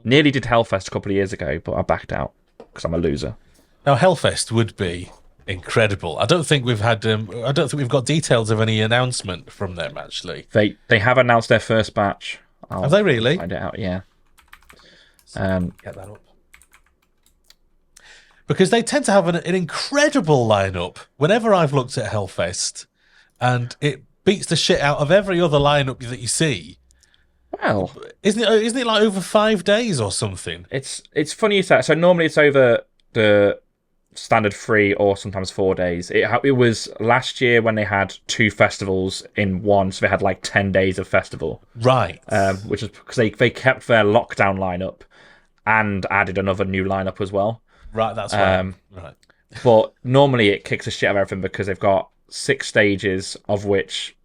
Nearly did Hellfest a couple of years ago, but I backed out because I'm a loser. Now, Hellfest would be incredible. I don't think we've had. I don't think we've got details of any announcement from them. Actually, They have announced their first batch. have they really? Find it out, yeah. Get that up. Because they tend to have an incredible lineup. Whenever I've looked at Hellfest, and it beats the shit out of every other lineup that you see. Well, Isn't it like over 5 days or something? it's funny you say that. So normally it's over the standard 3 or sometimes 4 days. It was last year when they had 2 festivals in one, so they had like 10 days of festival. Right. Which is because they kept their lockdown lineup and added another new lineup as well. Right, that's right. Right. But normally it kicks the shit out of everything because they've got 6 stages, of which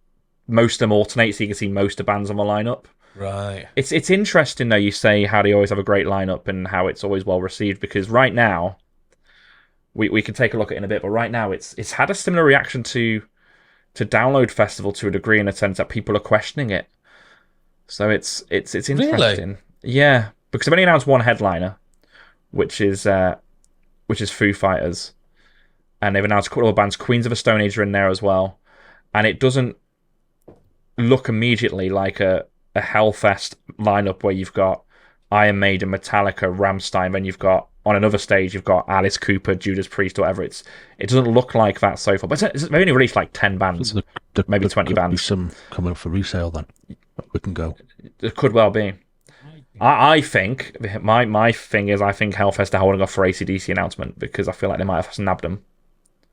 most of them alternate, so you can see most of the bands on the lineup. Right. It's interesting though. You say how they always have a great lineup and how it's always well received, because right now we can take a look at it in a bit, but right now it's had a similar reaction to Download Festival to a degree, in a sense that people are questioning it. So it's interesting. Really? Yeah, because they've only announced one headliner, which is Foo Fighters, and they've announced a couple of bands. Queens of the Stone Age are in there as well, and it doesn't look immediately like a Hellfest lineup where you've got Iron Maiden, Metallica, Rammstein, then you've got on another stage you've got Alice Cooper, Judas Priest, or whatever. It doesn't look like that so far, but they've only released like 10 bands, maybe 20 could bands. Be some coming up for resale then. We can go. It could well be. I think my thing is I think Hellfest are holding off for AC/DC announcement because I feel like they might have snabbed them.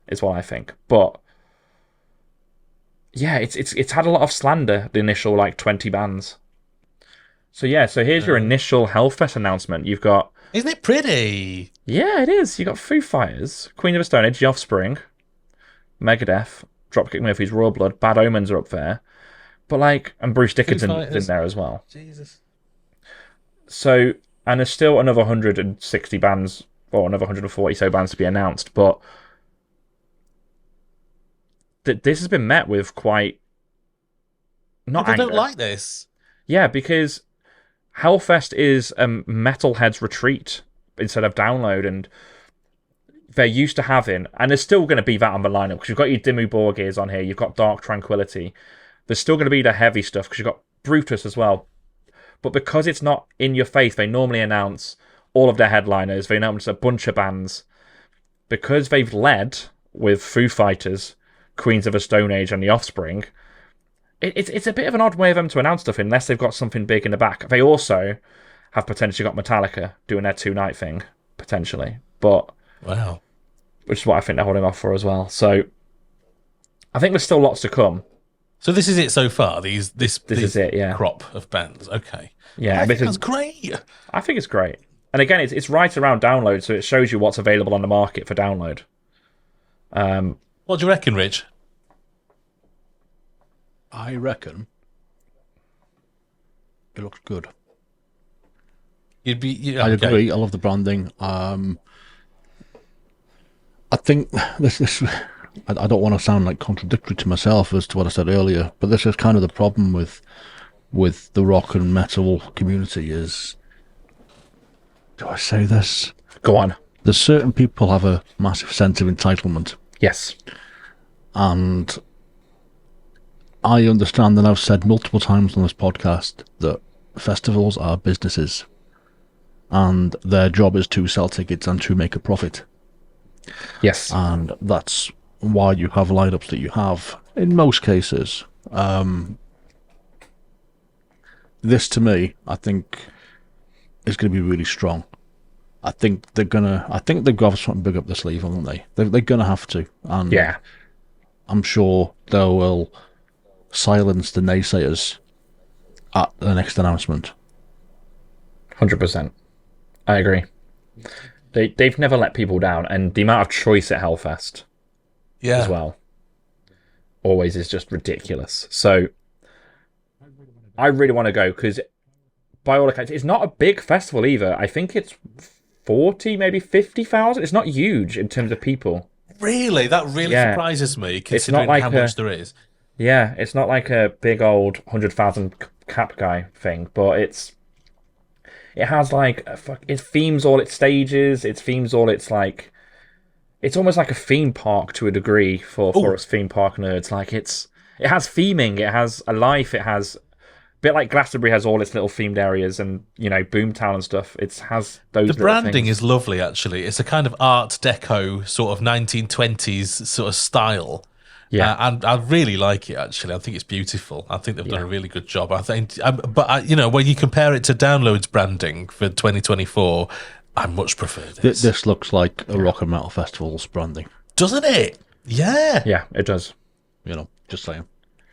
Is what I think, but yeah, it's had a lot of slander, the initial like 20 bands. So yeah, so here's your initial Hellfest announcement. You've got... Isn't it pretty? Yeah, it is. You've got Foo Fighters, Queen of the Stone Age, The Offspring, Megadeth, Dropkick Murphys, Royal Blood, Bad Omens are up there. But like, and Bruce Dickinson's in there as well. Jesus. So, and there's still another 160 bands, or another 140 so bands to be announced, but this has been met with quite... Not I don't anger. like this. Yeah, because Hellfest is a metalhead's retreat instead of Download, and they're used to having, and there's still going to be that on the lineup, because you've got your Dimmu Borgir's on here, you've got Dark Tranquillity, there's still going to be the heavy stuff, because you've got Brutus as well. But because it's not in your face, they normally announce all of their headliners, they announce a bunch of bands. Because they've led with Foo Fighters, Queens of the Stone Age, and The Offspring, it's a bit of an odd way of them to announce stuff unless they've got something big in the back. They also have potentially got Metallica doing their 2-night thing, potentially. But Wow. which is what I think they're holding off for as well. So I think there's still lots to come. So this is it so far. This is it, yeah. Crop of bands. Okay. Yeah, I think that's great. I think it's great. And again, it's right around Download, so it shows you what's available on the market for Download. What do you reckon, Rich? I reckon it looks good. I agree. I love the branding. I think this. I don't want to sound like contradictory to myself as to what I said earlier, but this is kind of the problem with the rock and metal community is. Do I say this? Go on. There's certain people have a massive sense of entitlement. Yes. And I understand, and I've said multiple times on this podcast, that festivals are businesses and their job is to sell tickets and to make a profit. Yes. And that's why you have lineups that you have in most cases. This, to me, I think is going to be really strong. I think they've got something big up their sleeve, haven't they? They're going to have to. And yeah. I'm sure they will silence the naysayers at the next announcement. 100%. I agree. They've never let people down, and the amount of choice at Hellfest as well always is just ridiculous. So I really want to go, because by all accounts, it's not a big festival either. I think it's 40, maybe 50,000. It's not huge in terms of people. Really? That really surprises me, considering like how much there is. Yeah, it's not like a big old 100,000 cap guy thing, but It has like it themes all its stages. It themes all its like. It's almost like a theme park to a degree for Oh, us theme park nerds. Like it has theming. It has a life. It has a bit like Glastonbury has all its little themed areas and Boomtown and stuff. It has those the little branding things. is lovely, actually. It's a kind of Art Deco sort of 1920s sort of style. Yeah, And I really like it, actually. I think it's beautiful. I think they've done yeah. a really good job. I think, when you compare it to Download's branding for 2024, I much prefer this. This looks like a rock and metal festival's branding. Doesn't it? Yeah. Yeah, it does. Just saying.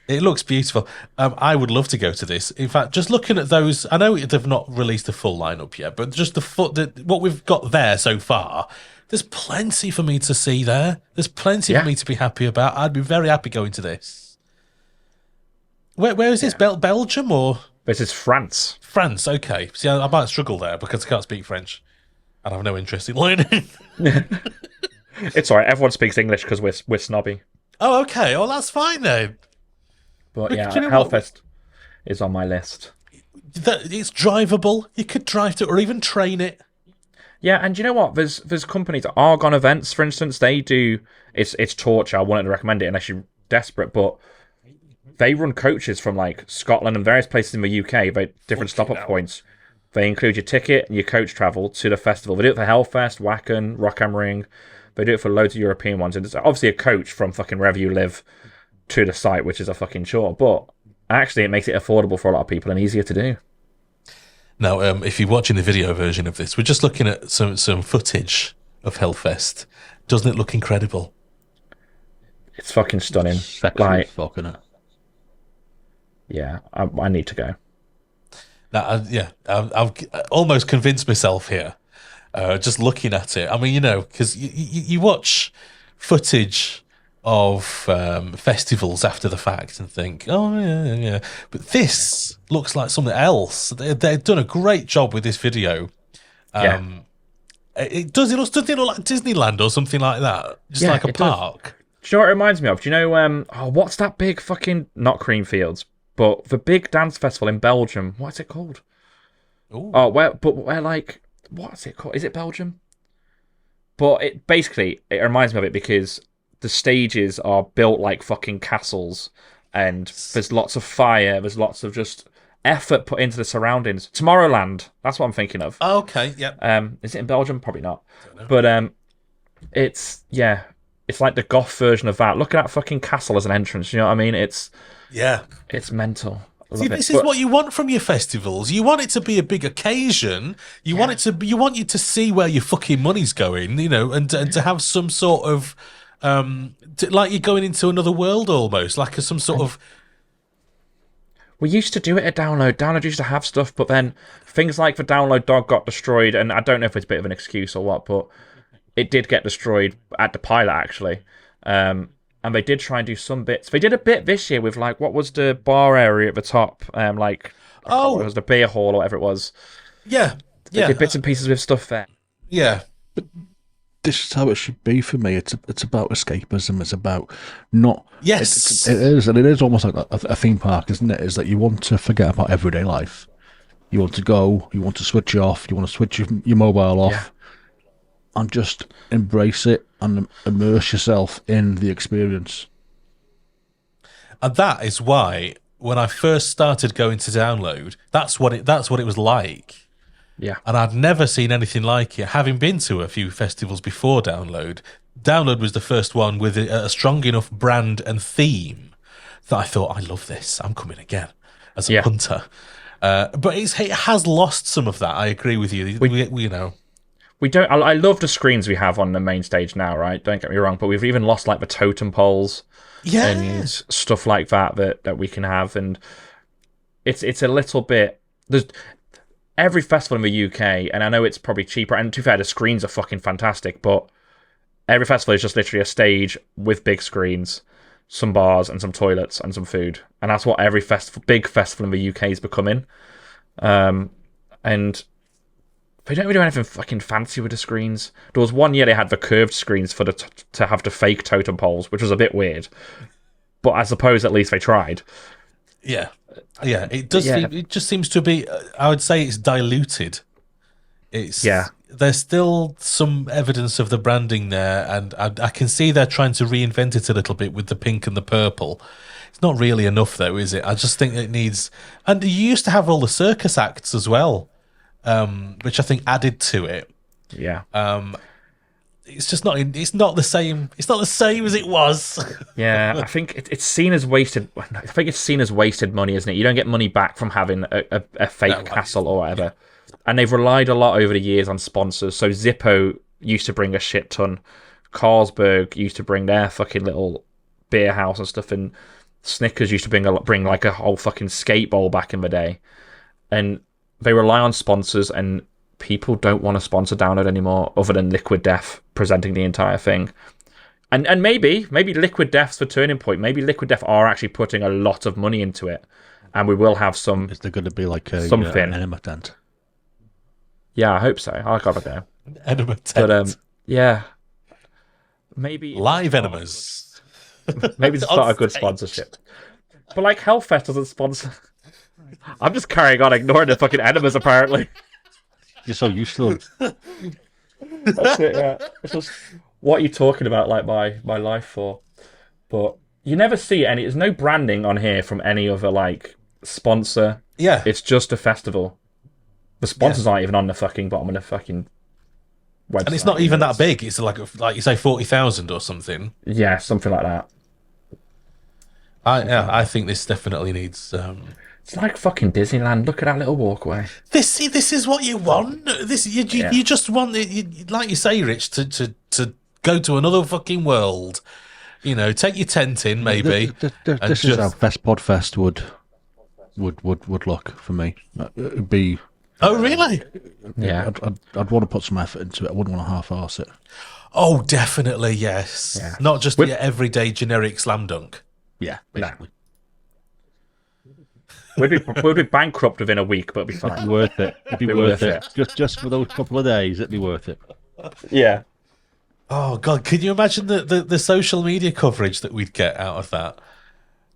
It looks beautiful. I would love to go to this. In fact, just looking at those, I know they've not released the full lineup yet, but just what we've got there so far, there's plenty for me to see there. There's plenty for me to be happy about. I'd be very happy going to this. Where is this? Belgium or This is France. France? Okay. See, I might struggle there because I can't speak French, and I have no interest in learning. It's alright. Everyone speaks English because we're snobby. Oh, okay. Oh, that's fine then. But yeah, do you know what? Hellfest is on my list. It's drivable. You could drive to, or even train it. Yeah, and you know what? There's companies, Argon Events, for instance, they do it's torture. I wouldn't recommend it unless you're desperate, but they run coaches from like Scotland and various places in the UK, but different stop up points. They include your ticket and your coach travel to the festival. They do it for Hellfest, Wacken, Rock am Ring. They do it for loads of European ones. And it's obviously a coach from fucking wherever you live to the site, which is a fucking chore. But actually, it makes it affordable for a lot of people and easier to do. Now, if you're watching the video version of this, we're just looking at some footage of Hellfest. Doesn't it look incredible? It's fucking stunning. Sexy Like, fucking it. yeah, I need to go. Now, I've almost convinced myself here, just looking at it. I mean, because you watch footage of festivals after the fact and think, oh yeah. But this looks like something else. They've done a great job with this video. Yeah. It does. It looks like Disneyland or something like that, just Yeah, like a it does. park. Do you know what it reminds me of? Do you know, what's that big fucking, not Creamfields, but the big dance festival in Belgium? What's it called? Ooh. Oh, where like, what's it called? Is it Belgium? But it reminds me of it because the stages are built like fucking castles and there's lots of fire, there's lots of just effort put into the surroundings. Tomorrowland, that's what I'm thinking of. Oh, okay, yeah. Is it in Belgium? Probably not. But it's like the goth version of that. Look at that fucking castle as an entrance. You know what I mean? It's mental. I See, love this it. is what you want from your festivals. You want it to be a big occasion. You want you to see where your fucking money's going, and to have some sort of like you're going into another world almost, like some sort of. We used to do it at Download. Download used to have stuff, but then things like the Download dog got destroyed, and I don't know if it's a bit of an excuse or what, but it did get destroyed at the pilot actually. And they did try and do some bits. They did a bit this year with like what was the bar area at the top, it was the beer hall or whatever it was. Yeah, They did bits and pieces with stuff there. yeah. This is how it should be for me. It's about escapism. It's about not. Yes. It is, and it is almost like a theme park, isn't it? Is that you want to forget about everyday life. You want to go. You want to switch off. You want to switch your mobile off, and just embrace it and immerse yourself in the experience. And that is why when I first started going to Download, that's what it was like. Yeah. And I'd never seen anything like it. Having been to a few festivals before Download was the first one with a strong enough brand and theme that I thought, I love this. I'm coming again as a punter. But it has lost some of that. I agree with you. We don't. I love the screens we have on the main stage now, right? Don't get me wrong, but we've even lost like the totem poles and stuff like that we can have, and it's a little bit. There's every festival in the UK, and I know it's probably cheaper. And to be fair, the screens are fucking fantastic, but every festival is just literally a stage with big screens, some bars, and some toilets and some food, and that's what every big festival in the UK is becoming. And they don't really do anything fucking fancy with the screens. There was one year they had the curved screens for to have the fake totem poles, which was a bit weird. But I suppose at least they tried. Yeah. It does. It just seems to be. I would say it's diluted Yeah. There's still some evidence of the branding there, and I can see they're trying to reinvent it a little bit with the pink and the purple. It's not really enough, though, is it? I just think it needs. And you used to have all the circus acts as well, which I think added to it. Yeah. It's just not. It's not the same. It's not the same as it was. Yeah, I think it's seen as wasted. I think it's seen as wasted money, isn't it? You don't get money back from having a fake castle or whatever. And they've relied a lot over the years on sponsors. So Zippo used to bring a shit ton. Carlsberg used to bring their fucking little beer house and stuff, and Snickers used to bring like a whole fucking skate bowl back in the day. And they rely on sponsors, and people don't want to sponsor Download anymore, other than Liquid Death presenting the entire thing. And maybe Liquid Death's the turning point. Maybe Liquid Death are actually putting a lot of money into it, and we will have some. Is there going to be like something? An enema tent? Yeah, I hope so. I gotta go. Enema tent. But yeah, maybe live enemas. Maybe it's not a good sponsorship. But like Hellfest doesn't sponsor. I'm just carrying on, ignoring the fucking enemas. Apparently, You're so used to it. that's it. Yeah, it's just what are you talking about? Like my life for, but you never see any. There's no branding on here from any other like sponsor. Yeah, it's just a festival. The sponsors aren't even on the fucking bottom of the fucking website. And it's not even that big. It's like you say 40,000 or something. Yeah, something like that. I think this definitely needs. It's like fucking Disneyland. Look at that little walkway. This is what you want. You just want it, like you say, Rich, to go to another fucking world. You know, take your tent in maybe. This is how Podfest would look for me. It'd be. Oh really? Yeah. I'd want to put some effort into it. I wouldn't want to half-arse it. Oh, definitely yes. Yeah. Not just your everyday generic slam dunk. Yeah, basically. We'd be bankrupt within a week, but it'd be fine. It'd be worth it. It'd be worth it. Just for those couple of days, it'd be worth it. Yeah. Oh God, can you imagine the social media coverage that we'd get out of that?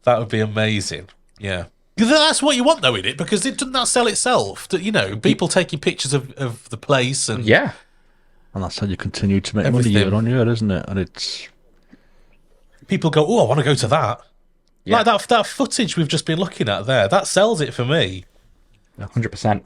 That would be amazing. Yeah. That's what you want, though, isn't it? Because it doesn't that sell itself. You know, people taking pictures of the place and yeah, and that's how you continue to make everything. money year on year, isn't it? And it's people go, oh, I want to go to that. Yeah. Like that footage we've just been looking at there. That sells it for me. 100%.